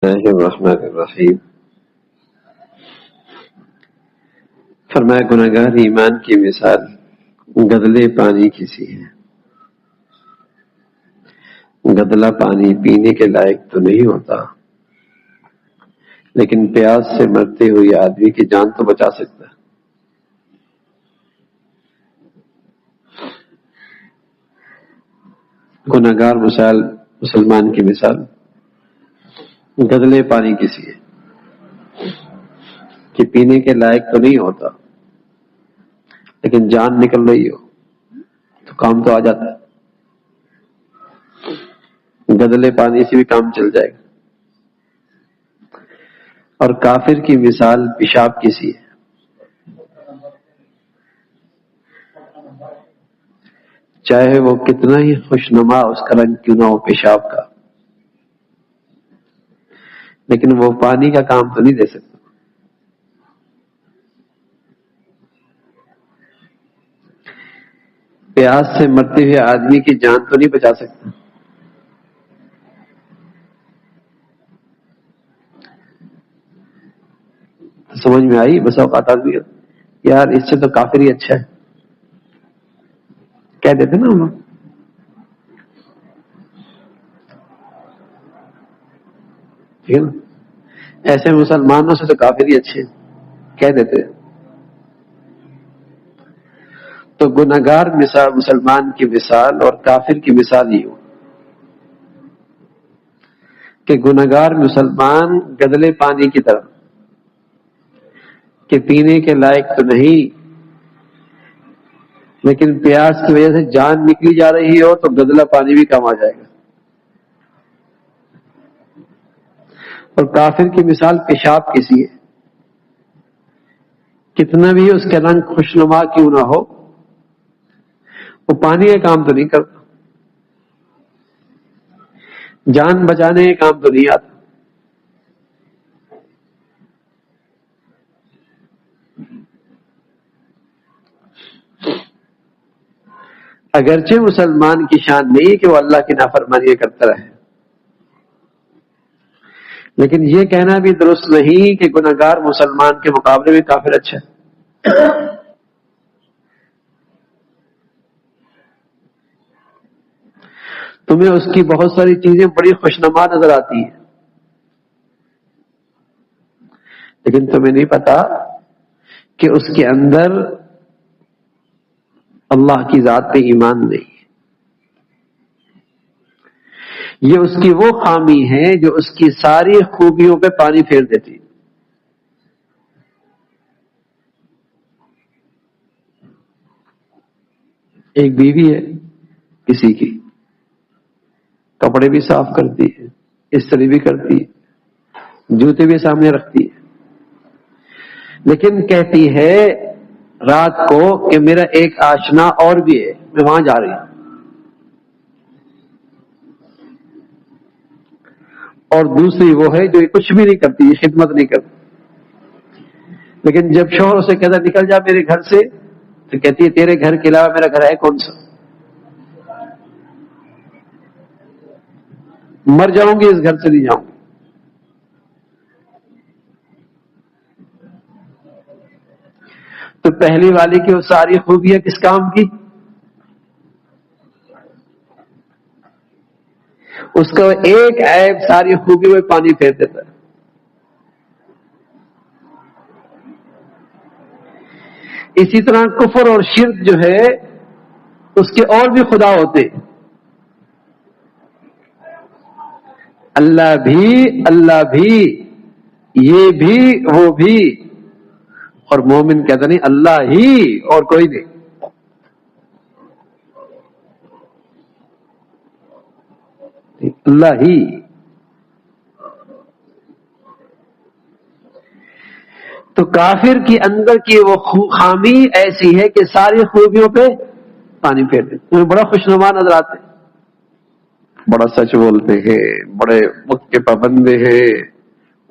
اللہ الرحمن الرحیم۔ فرمایا گناہگار ایمان کی مثال گدلے پانی کی سی ہے۔ گدلا پانی پینے کے لائق تو نہیں ہوتا، لیکن پیاس سے مرتے ہوئے آدمی کی جان تو بچا سکتا ہے۔ گناہگار مسلمان کی مثال گدلے پانی کی سی ہے کہ پینے کے لائق تو نہیں ہوتا، لیکن جان نکل رہی ہو تو کام تو آ جاتا ہے۔ گدلے پانی سے بھی کام چل جائے گا۔ اور کافر کی مثال پیشاب کی سی ہے۔ چاہے وہ کتنا ہی خوشنما اس کا رنگ کیوں نہ ہو پیشاب کا، لیکن وہ پانی کا کام تو نہیں دے سکتا۔ پیاس سے مرتے ہوئے آدمی کی جان تو نہیں بچا سکتا۔ سمجھ میں آئی؟ بس اوقات آدمی یار اس سے تو کافر ہی اچھا ہے کہہ دیتے نا ہم لوگ۔ ٹھیک ہے نا، ایسے مسلمانوں سے تو کافر ہی اچھے کہہ دیتے۔ تو گناہگار مسلمان کی مثال اور کافر کی مثال ہی ہو کہ گناہگار مسلمان گدلے پانی کی طرح کہ پینے کے لائق تو نہیں، لیکن پیاس کی وجہ سے جان نکلی جا رہی ہو تو گدلا پانی بھی کام آ جائے گا۔ اور کافر کی مثال پیشاب کی سی ہے، کتنا بھی اس کا رنگ خوشنما کیوں نہ ہو وہ پانی کا کام تو نہیں کرتا، جان بچانے کا کام تو نہیں آتا۔ اگرچہ مسلمان کی شان نہیں کہ وہ اللہ کی نافرمانی کرتا رہے، لیکن یہ کہنا بھی درست نہیں کہ گناہگار مسلمان کے مقابلے میں کافر اچھا ہے۔ تمہیں اس کی بہت ساری چیزیں بڑی خوشنما نظر آتی ہیں، لیکن تمہیں نہیں پتا کہ اس کے اندر اللہ کی ذات پہ ایمان نہیں ہے۔ یہ اس کی وہ خامی ہے جو اس کی ساری خوبیوں پہ پانی پھیر دیتی۔ ایک بیوی ہے کسی کی، کپڑے بھی صاف کرتی ہے، استری بھی کرتی ہے، جوتے بھی سامنے رکھتی ہے، لیکن کہتی ہے رات کو کہ میرا ایک آشنا اور بھی ہے، میں وہاں جا رہی ہوں۔ اور دوسری وہ ہے جو کچھ بھی نہیں کرتی، یہ خدمت نہیں کرتی، لیکن جب شوہر اسے کہتا نکل جا میرے گھر سے تو کہتی ہے تیرے گھر کے علاوہ میرا گھر ہے کون سا؟ مر جاؤں گی اس گھر سے نہیں جاؤں گی۔ تو پہلی والی کی وہ ساری خوبیاں کس کام کی؟ اس کا ایک عیب ساری خوبی میں پانی پھیر دیتا ہے۔ اسی طرح کفر اور شرک جو ہے اس کے اور بھی خدا ہوتے، اللہ بھی یہ بھی وہ بھی، اور مومن کہتا نہیں اللہ ہی اور کوئی نہیں۔ اللہ ہی۔ تو کافر کی اندر کی وہ خامی ایسی ہے کہ ساری خوبیوں پہ پانی پھیر دیتے، انہیں بڑا خوشنما نظر آتے ہیں، بڑا سچ بولتے ہیں، بڑے وقت کے پابندے ہیں،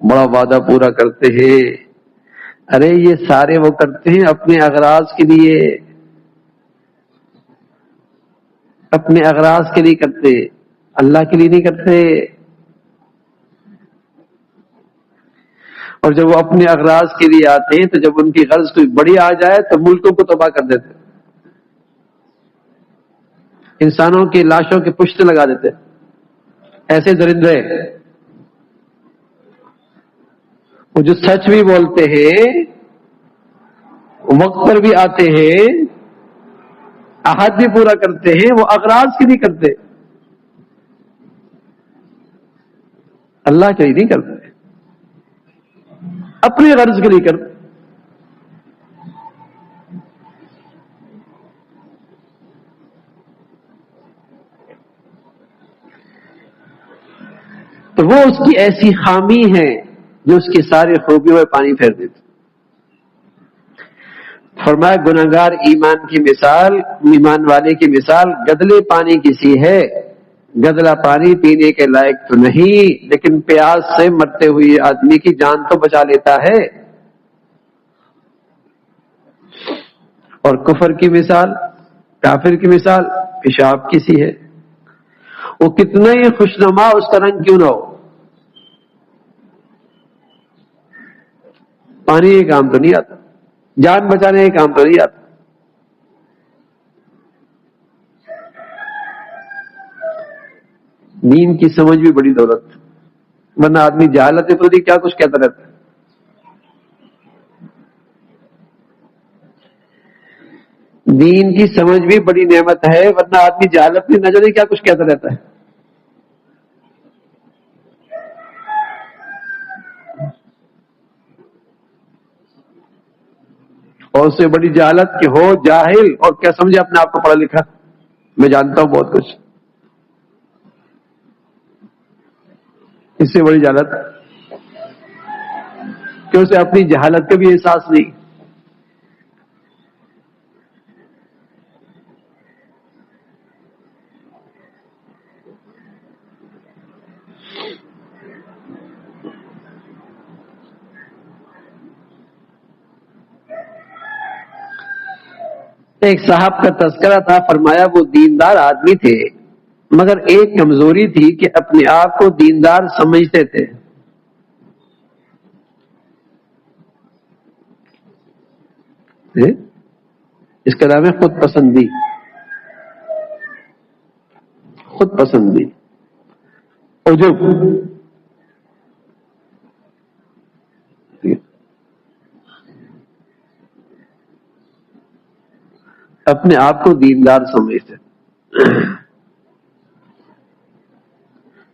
بڑا وعدہ پورا کرتے ہیں۔ ارے یہ سارے وہ کرتے ہیں اپنے اغراض کے لیے، اپنے اغراض کے لیے کرتے، اللہ کے لیے نہیں کرتے۔ اور جب وہ اپنے اغراض کے لیے آتے ہیں تو جب ان کی غرض کوئی بڑی آ جائے تو ملکوں کو تباہ کر دیتے، انسانوں کی لاشوں کی پشت لگا دیتے. ایسے درندے وہ جو سچ بھی بولتے ہیں، وقت پر بھی آتے ہیں، عہد بھی پورا کرتے ہیں، وہ اغراض کے لیے کرتے، اللہ کے لیے نہیں کرتے، اپنی غرض کے لیے کرتے. تو وہ اس کی ایسی خامی ہے جو اس کی ساری خوبیوں میں پانی پھیر دیتی. فرمایا گناہگار ایمان کی مثال، ایمان والے کی مثال گدلے پانی کی سی ہے. گدلا پانی پینے کے لائق تو نہیں، لیکن پیاس سے مرتے ہوئے آدمی کی جان تو بچا لیتا ہے. اور کفر کی مثال، کافر کی مثال پیشاب کی سی ہے. وہ کتنا ہی خوشنما اس کا رنگ کیوں نہ ہو، پانی یہ کام تو نہیں آتا، جان بچانے کا کام تو نہیں آتا. دین کی سمجھ بھی بڑی دولت، ورنہ آدمی جہالت پر کیا کچھ کہتا رہتا ہے. دین کی سمجھ بھی بڑی نعمت ہے، ورنہ آدمی جہالت میں نہ جانے کیا کچھ کہتا رہتا ہے. اور اس سے بڑی جہالت کہ ہو جاہل اور کیا سمجھے اپنے آپ کو پڑھا لکھا، میں جانتا ہوں بہت کچھ. اس سے بڑی جہالت کہ اسے اپنی جہالت کا بھی احساس نہیں. ایک صاحب کا تذکرہ تھا، فرمایا وہ دیندار آدمی تھے مگر ایک کمزوری تھی کہ اپنے آپ کو دیندار سمجھتے تھے. اس کا نام ہے خود پسندی. خود پسندی عجب. اپنے آپ کو دیندار سمجھتے.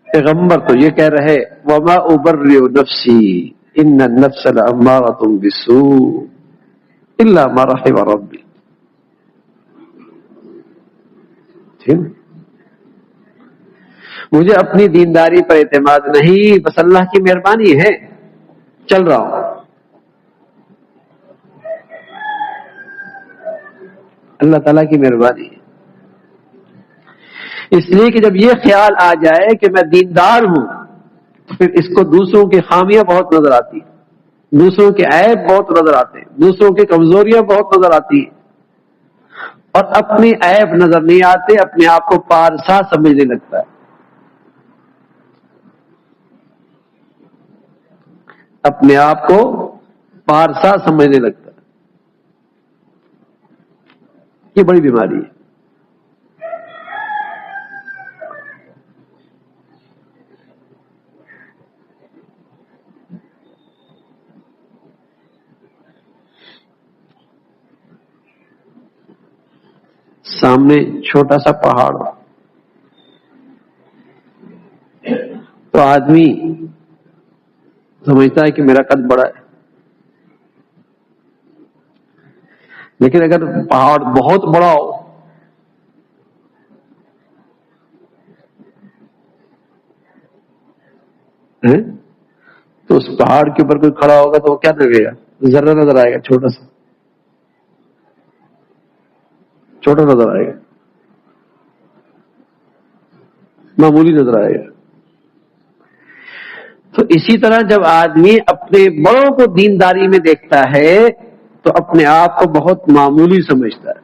پیغمبر تو یہ کہہ رہے وما ابرئ نفسی ان النفس لامارۃ بالسوء الا ما رحم ربی. مجھے اپنی دینداری پر اعتماد نہیں، بس اللہ کی مہربانی ہے، چل رہا ہوں. اللہ تعالیٰ کی مہربانی ہے. اس لیے کہ جب یہ خیال آ جائے کہ میں دیندار ہوں تو پھر اس کو دوسروں کی خامیاں بہت نظر آتی ہیں، دوسروں کے عیب بہت نظر آتے ہیں، دوسروں کی کمزوریاں بہت نظر آتی ہیں، اور اپنے عیب نظر نہیں آتے، اپنے آپ کو پارسا سمجھنے لگتا ہے. اپنے آپ کو پارسا سمجھنے لگتا ہے. یہ بڑی بیماری ہے. سامنے چھوٹا سا پہاڑ تو آدمی سمجھتا ہے کہ میرا قد بڑا ہے، لیکن اگر پہاڑ بہت بڑا ہو تو اس پہاڑ کے اوپر کوئی کھڑا ہوگا تو وہ کیا لگے گا؟ ذرہ نظر آئے گا، چھوٹا سا، چھوٹا نظر آئے گا، معمولی نظر آئے گا. تو اسی طرح جب آدمی اپنے بڑوں کو دینداری میں دیکھتا ہے تو اپنے آپ کو بہت معمولی سمجھتا ہے،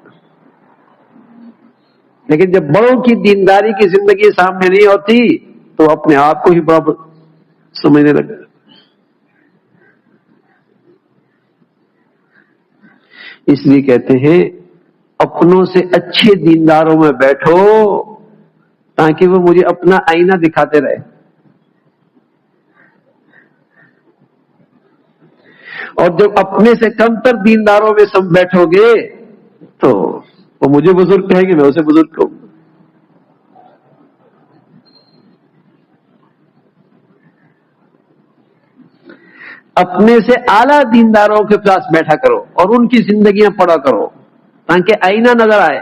لیکن جب بڑوں کی دینداری کی زندگی سامنے نہیں ہوتی تو اپنے آپ کو ہی بڑا سمجھنے لگتا ہے. اس لیے کہتے ہیں اپنوں سے اچھے دینداروں میں بیٹھو تاکہ وہ مجھے اپنا آئینہ دکھاتے رہے، اور جب اپنے سے کمتر دینداروں میں سب بیٹھو گے تو وہ مجھے بزرگ کہیں گے، میں اسے بزرگ کہوں گا۔ اپنے سے اعلیٰ دینداروں کے پاس بیٹھا کرو اور ان کی زندگیاں پڑھا کرو تاکہ آئینہ نظر آئے۔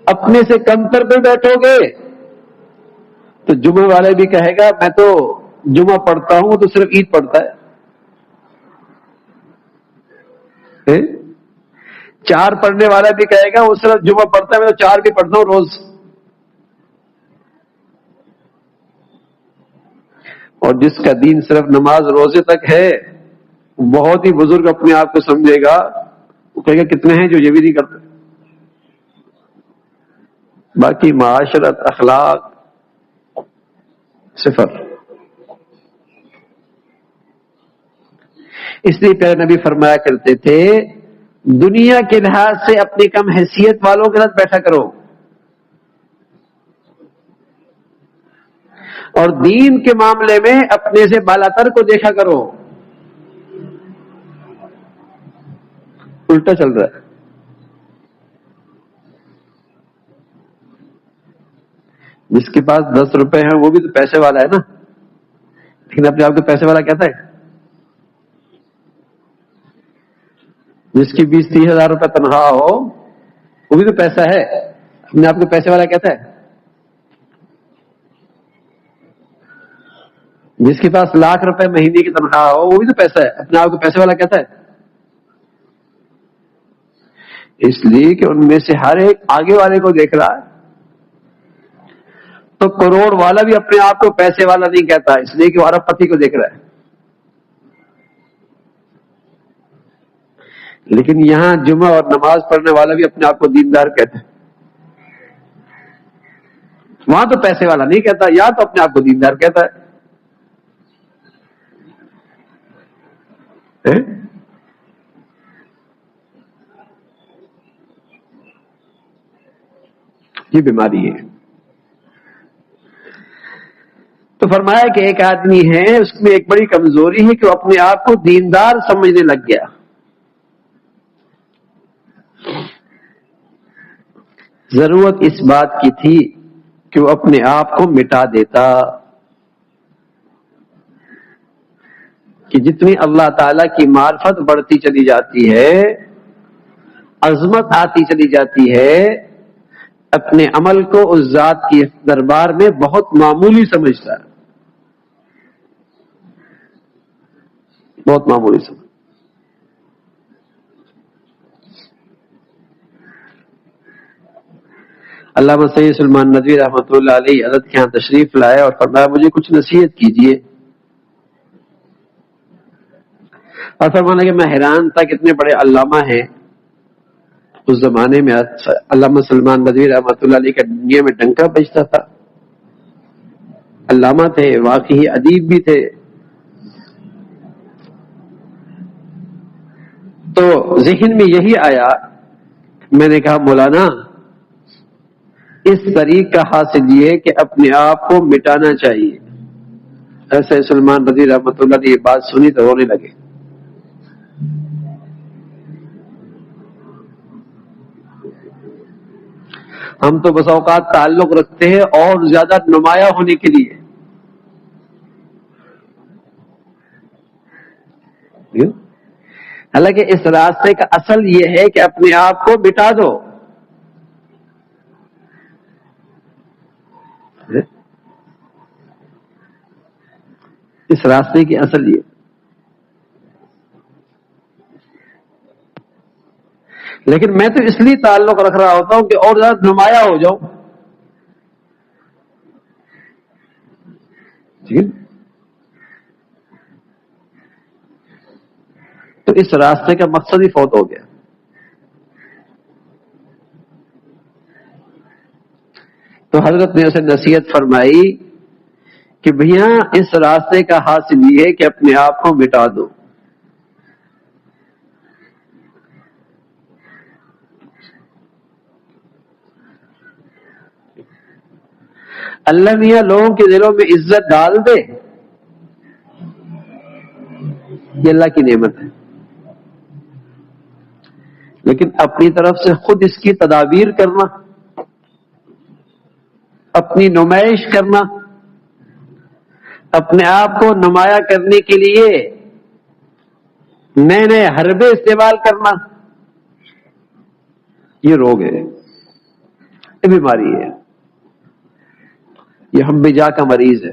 اپنے سے کمتر پہ بیٹھو گے تو جمعہ والے بھی کہے گا میں تو جمعہ پڑھتا ہوں، وہ تو صرف عید پڑھتا ہے۔ چار پڑھنے والا بھی کہے گا وہ صرف جمعہ پڑھتا ہے، میں تو چار بھی پڑھتا ہوں روز۔ اور جس کا دین صرف نماز روزے تک ہے بہت ہی بزرگ اپنے آپ کو سمجھے گا، وہ کہے گا کتنے ہیں جو یہ بھی نہیں کرتے۔ باقی معاشرت اخلاق صفر۔ اس لیے پیارے نبی فرمایا کرتے تھے دنیا کے لحاظ سے اپنی کم حیثیت والوں کے ساتھ بیٹھا کرو اور دین کے معاملے میں اپنے سے بالاتر کو دیکھا کرو۔ الٹا چل رہا ہے۔ جس کے پاس 10 روپے ہیں وہ بھی تو پیسے والا ہے نا، لیکن اپنے آپ کو پیسے والا کہتا ہے۔ جس کی 20-30 ہزار روپے تنخواہ ہو وہ بھی تو پیسہ ہے، اپنے آپ کو پیسے والا کہتا ہے۔ جس کے پاس لاکھ روپے مہینے کی تنخواہ ہو وہ بھی تو پیسہ ہے، اپنے آپ کو پیسے والا کہتا ہے۔ اس لیے کہ ان میں سے ہر ایک آگے والے کو دیکھ رہا ہے، تو کروڑ والا بھی اپنے آپ کو پیسے والا نہیں کہتا، اس لیے کہ وہ ارب پتی کو دیکھ رہا ہے۔ لیکن یہاں جمعہ اور نماز پڑھنے والا بھی اپنے آپ کو دیندار کہتا ہے، وہاں تو پیسے والا نہیں کہتا، یا تو اپنے آپ کو دیندار کہتا ہے۔ یہ بیماری ہے۔ تو فرمایا کہ ایک آدمی ہے اس میں ایک بڑی کمزوری ہے کہ وہ اپنے آپ کو دیندار سمجھنے لگ گیا۔ ضرورت اس بات کی تھی کہ وہ اپنے آپ کو مٹا دیتا، کہ جتنی اللہ تعالی کی معرفت بڑھتی چلی جاتی ہے، عظمت آتی چلی جاتی ہے، اپنے عمل کو اس ذات کی دربار میں بہت معمولی سمجھتا ہے، بہت معمولی سمجھتا۔ علامہ سید سلمان ندوی رحمۃ اللہ علیہ حضرت کے یہاں تشریف لائے اور فرمایا مجھے کچھ نصیحت کیجیے، اور فرمانا کہ میں حیران تھا کتنے بڑے علامہ ہیں اس زمانے میں۔ علامہ سلمان ندوی رحمۃ اللہ علیہ کا دنیا میں ڈنکا بجتا تھا، علامہ تھے، واقعی ادیب بھی تھے۔ تو ذہن میں یہی آیا، میں نے کہا مولانا اس طریق کا حاصل یہ کہ اپنے آپ کو مٹانا چاہیے۔ ایسے سلمان ندوی رحمۃ اللہ نے یہ بات سنی تو رونے لگے۔ ہم تو بس اوقات تعلق رکھتے ہیں اور زیادہ نمایاں ہونے کے لیے، حالانکہ اس راستے کا اصل یہ ہے کہ اپنے آپ کو مٹا دو۔ اس راستے کی اصل یہ، لیکن میں تو اس لیے تعلق رکھ رہا ہوتا ہوں کہ اور زیادہ نمایاں ہو جاؤں، ٹھیک ہے؟ تو اس راستے کا مقصد ہی فوت ہو گیا۔ تو حضرت نے اسے نصیحت فرمائی کہ بھیا اس راستے کا حاصل یہ ہے کہ اپنے آپ کو مٹا دو۔ اللہ میاں لوگوں کے دلوں میں عزت ڈال دے، یہ اللہ کی نعمت ہے، لیکن اپنی طرف سے خود اس کی تدابیر کرنا، اپنی نمائش کرنا، اپنے آپ کو نمایاں کرنے کے لیے نئے نئے حربے استعمال کرنا، یہ روگ ہے، یہ بیماری ہے، یہ ہم بجا کا مریض ہے،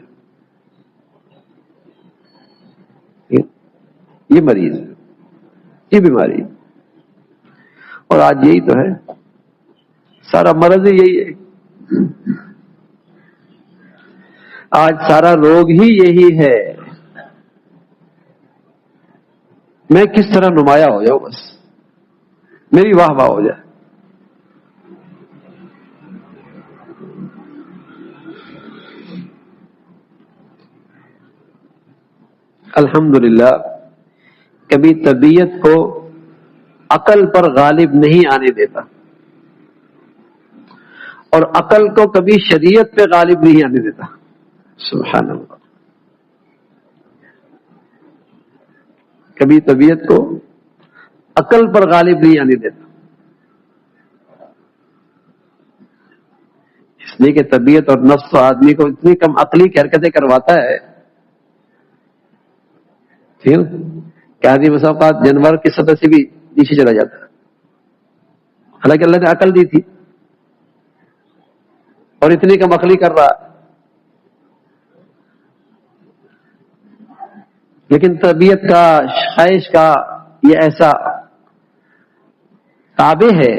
یہ مریض ہے، یہ بیماری ہے، اور آج یہی تو ہے، سارا مرض ہی یہی ہے، آج سارا روگ ہی یہی ہے، میں کس طرح نمایاں ہو جاؤں، بس میری واہ واہ ہو جائے۔ الحمدللہ کبھی طبیعت کو عقل پر غالب نہیں آنے دیتا، اور عقل کو کبھی شریعت پہ غالب نہیں آنے دیتا، سبحان اللہ۔ کبھی طبیعت کو عقل پر غالب نہیں آنے دیتا، اس لیے کہ طبیعت اور نفس آدمی کو اتنی کم عقلی کی حرکتیں کرواتا ہے کہ آدمی بسا اوقات جانور کی سطح سے بھی نیچے چلا جاتا ہے، حالانکہ اللہ نے عقل دی تھی اور اتنی کم عقلی کر رہا ہے، لیکن طبیعت کا، خواہش کا یہ ایسا تابع ہے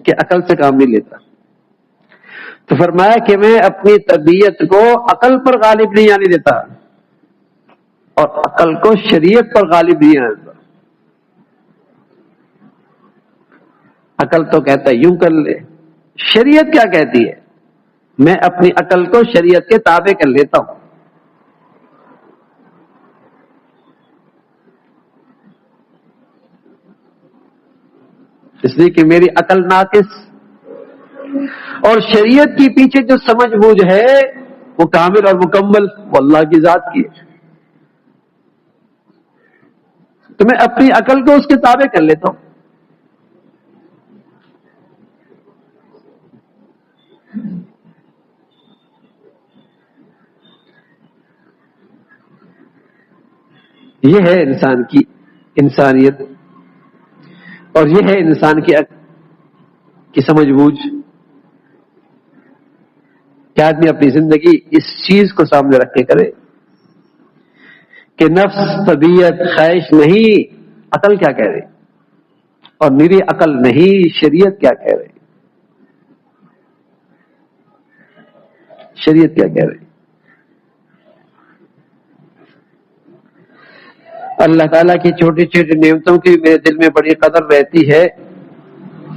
کہ عقل سے کام نہیں لیتا۔ تو فرمایا کہ میں اپنی طبیعت کو عقل پر غالب نہیں آنے دیتا اور عقل کو شریعت پر غالب نہیں آنے دیتا۔ عقل تو کہتا ہے یوں کر لے، شریعت کیا کہتی ہے؟ میں اپنی عقل کو شریعت کے تابع کر لیتا ہوں۔ اس لیے کہ میری عقل ناقص، اور شریعت کی پیچھے جو سمجھ بوجھ ہے وہ کامل اور مکمل، وہ اللہ کی ذات کی ہے، تو میں اپنی عقل کو اس کے تابع کر لیتا ہوں۔ یہ ہے انسان کی انسانیت، اور یہ ہے انسان کی سمجھ بوجھ کہ آدمی اپنی زندگی اس چیز کو سامنے رکھ کے کرے کہ نفس، طبیعت، خواہش نہیں، عقل کیا کہہ رہی، اور میری عقل نہیں، شریعت کیا کہہ رہی، شریعت کیا کہہ رہی۔ اللہ تعالیٰ کی چھوٹی چھوٹی نعمتوں کی میرے دل میں بڑی قدر رہتی ہے،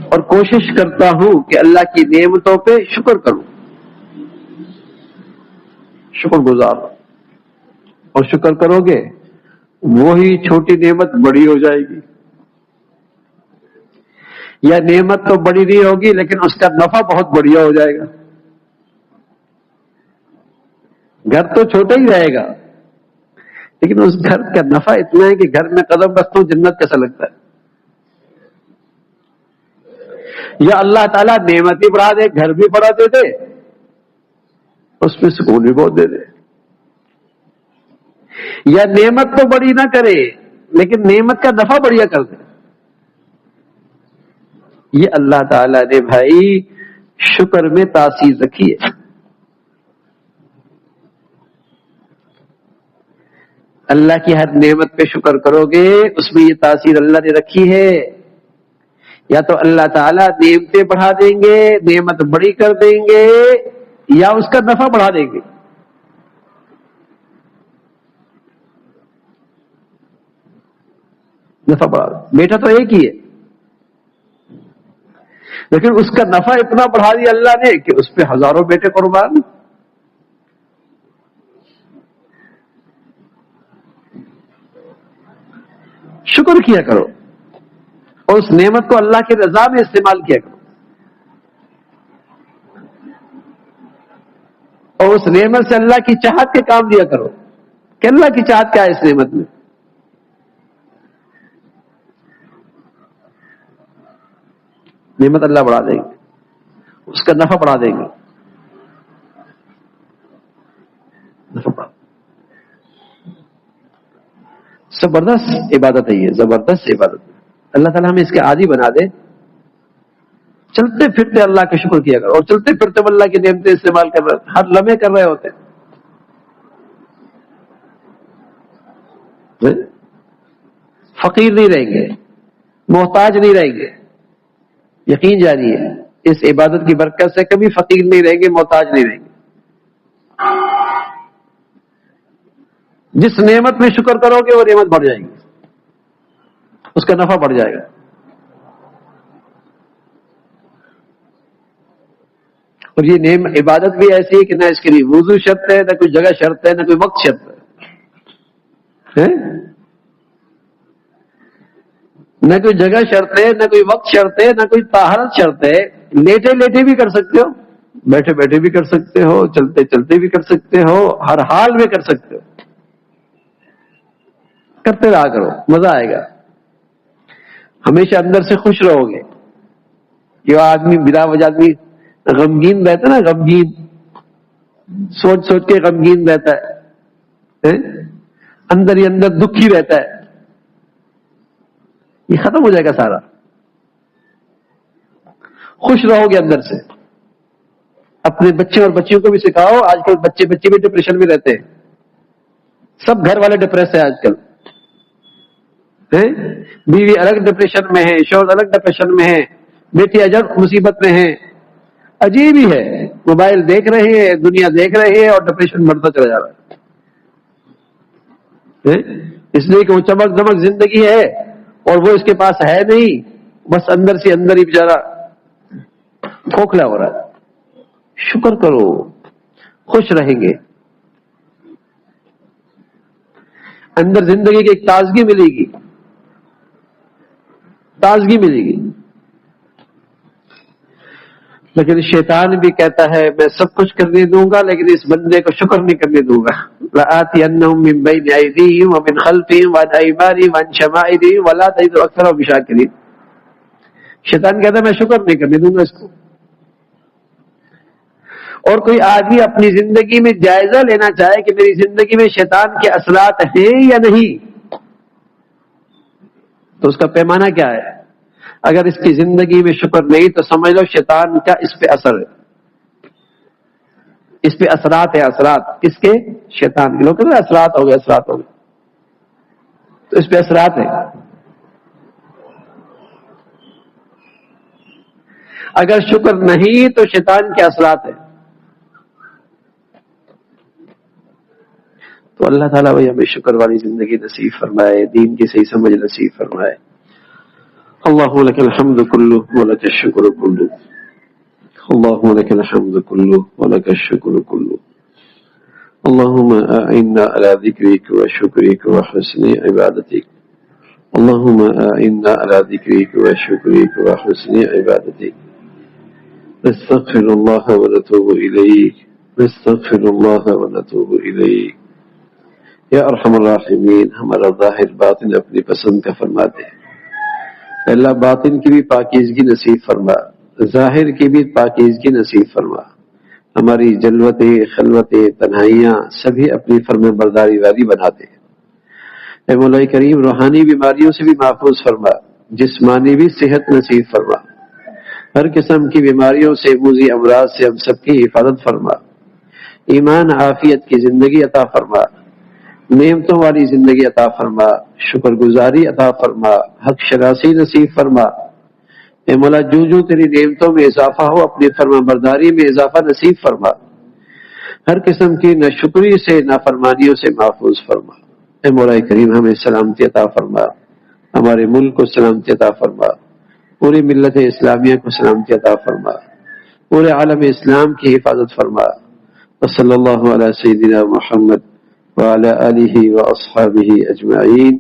اور کوشش کرتا ہوں کہ اللہ کی نعمتوں پہ شکر کروں، شکر گزار، اور شکر کرو گے وہی چھوٹی نعمت بڑی ہو جائے گی، یا نعمت تو بڑی نہیں ہوگی لیکن اس کا نفع بہت بڑھیا ہو جائے گا۔ گھر تو چھوٹا ہی رہے گا لیکن اس گھر کا نفع اتنا ہے کہ گھر میں قدم رکھتا ہوں جنت کیسا لگتا ہے۔ یا اللہ تعالیٰ نعمت بھی بڑھا دے، گھر بھی بڑھا دے دے، اس میں سکون بھی بہت دے دے، یا نعمت تو بڑی نہ کرے لیکن نعمت کا نفع بڑھیا کر دے۔ یہ اللہ تعالیٰ نے بھائی شکر میں تاثیر رکھی ہے۔ اللہ کی ہر نعمت پہ شکر کرو گے، اس میں یہ تاثیر اللہ نے رکھی ہے، یا تو اللہ تعالیٰ نعمتیں بڑھا دیں گے، نعمت بڑی کر دیں گے، یا اس کا نفع بڑھا دیں گے۔ نفع بڑھا دیں، بیٹا تو ایک ہی ہے لیکن اس کا نفع اتنا بڑھا دیا اللہ نے کہ اس پہ ہزاروں بیٹے قربان۔ شکر کیا کرو اور اس نعمت کو اللہ کی رضا میں استعمال کیا کرو، اور اس نعمت سے اللہ کی چاہت کے کام لیا کرو کہ اللہ کی چاہت کیا ہے اس نعمت میں. نعمت اللہ بڑھا دیں گے, اس کا نفع بڑھا دیں گے. زبردست عبادت ہے یہ, زبردست عبادت. اللہ تعالیٰ ہمیں اس کے عادی بنا دے. چلتے پھرتے اللہ کا شکر کیا کرو, اور چلتے پھرتے اللہ کی نعمتیں استعمال کر رہے, ہر لمحے کر رہے ہوتے ہیں. فقیر نہیں رہیں گے, محتاج نہیں رہیں گے. یقین جاری ہے اس عبادت کی برکت سے کبھی فقیر نہیں رہیں گے, محتاج نہیں رہیں گے. جس نعمت میں شکر کرو گے وہ نعمت بڑھ جائے گی, اس کا نفع بڑھ جائے گا. اور یہ نعم عبادت بھی ایسی ہے کہ نہ اس کے لیے وضو شرط ہے, نہ کوئی جگہ شرط ہے, نہ کوئی وقت شرط ہے, نہ کوئی جگہ شرط ہے, نہ کوئی وقت شرط ہے, نہ کوئی طہارت شرط ہے. لیٹے لیٹے بھی کر سکتے ہو, بیٹھے بیٹھے بھی کر سکتے ہو, چلتے چلتے بھی کر سکتے ہو, ہر حال میں کر سکتے ہو. کرتے رہا کرو, مزہ آئے گا. ہمیشہ اندر سے خوش رہو گے. یہ آدمی بلا وجہ آدمی غمگین رہتا ہے نا, غمگین سوچ سوچ کے غمگین رہتا ہے, اندر ہی اندر دکھی رہتا ہے. یہ ختم ہو جائے گا سارا. خوش رہو گے اندر سے. اپنے بچے اور بچیوں کو بھی سکھاؤ. آج کل بچے بھی ڈپریشن میں رہتے ہیں, سب گھر والے ڈپریس ہیں آج کل. بیوی الگ ڈپریشن میں ہے, شوہر الگ ڈپریشن میں ہے, بیٹی الگ مصیبت میں ہے. عجیب ہی ہے, موبائل دیکھ رہے ہیں, دنیا دیکھ رہے ہیں, اور ڈپریشن بڑھتا چلا جا رہا ہے. اس لیے کہ وہ چمک دمک زندگی ہے اور وہ اس کے پاس ہے نہیں, بس اندر سے اندر ہی بیچارہ کھوکھلا ہو رہا ہے. شکر کرو, خوش رہیں گے. اندر زندگی کی ایک تازگی ملے گی, تازگی ملے گی. لیکن شیطان بھی کہتا ہے میں سب کچھ کرنے دوں گا لیکن اس بندے کو شکر نہیں کرنے دوں گا. لآتینہم من بین ایدیہم ومن خلفہم وعن ایمانہم وعن شمائلہم ولا تجد اکثرہم شاکرین. شیطان کہتا ہے میں شکر نہیں کرنے دوں گا اس کو. اور کوئی آدمی اپنی زندگی میں جائزہ لینا چاہے کہ میری زندگی میں شیطان کے اثرات ہیں یا نہیں, تو اس کا پیمانہ کیا ہے؟ اگر اس کی زندگی میں شکر نہیں تو سمجھ لو شیطان کا اس پہ اثر ہے, اس پہ اثرات ہے. اثرات کس کے؟ شیطان کے. لوگ کہتے ہیں اثرات ہو گئے, اثرات ہو گئے, تو اس پہ اثرات ہے. اگر شکر نہیں تو شیطان کے اثرات ہے. تو اللہ تعالیٰ بھائی ہمیں شکر والی زندگی نصیب فرمائے, دین کی صحیح سمجھ نصیب فرمائے. اللهم لك الحمد كله ولك الشكر كله, اللهم لك الحمد كله ولك الشكر كله. اللهم أعنا على ذكرك وشكرك وحسن عبادتك. اللهم أعنا على ذكرك وشكرك وحسن عبادتك. نستغفر الله ونتوب إليك, نستغفر الله ونتوب إليك. یا ارحم الراحمین, ہمارا ظاہر باطن اپنی پسند کا فرما دے. اللہ باطن کی بھی پاکیزگی نصیب فرما, ظاہر کی بھی پاکیزگی نصیب فرما. ہماری جلوتیں, خلوتیں, تنہائیاں سبھی اپنی فرما برداری والی بنا دے. اے مولا کریم روحانی بیماریوں سے بھی محفوظ فرما, جسمانی بھی صحت نصیب فرما. ہر قسم کی بیماریوں سے, موذی امراض سے ہم سب کی حفاظت فرما. ایمان عافیت کی زندگی عطا فرما, نعمتوں والی زندگی عطا فرما, شکر گزاری عطا فرما, حق شناسی نصیب فرما. اے مولا جو تیری نعمتوں میں اضافہ ہو اپنی فرما برداری میں اضافہ نصیب فرما. ہر قسم کی ناشکری سے, نافرمانیوں سے محفوظ فرما. اے مولا کریم ہمیں سلامتی عطا فرما, ہمارے ملک کو سلامتی عطا فرما, پوری ملت اسلامیہ کو سلامتی عطا فرما, پورے عالم اسلام کی حفاظت فرما. وصلی اللہ علی سیدنا محمد وعلى آلہ واصحابہ اجمعین.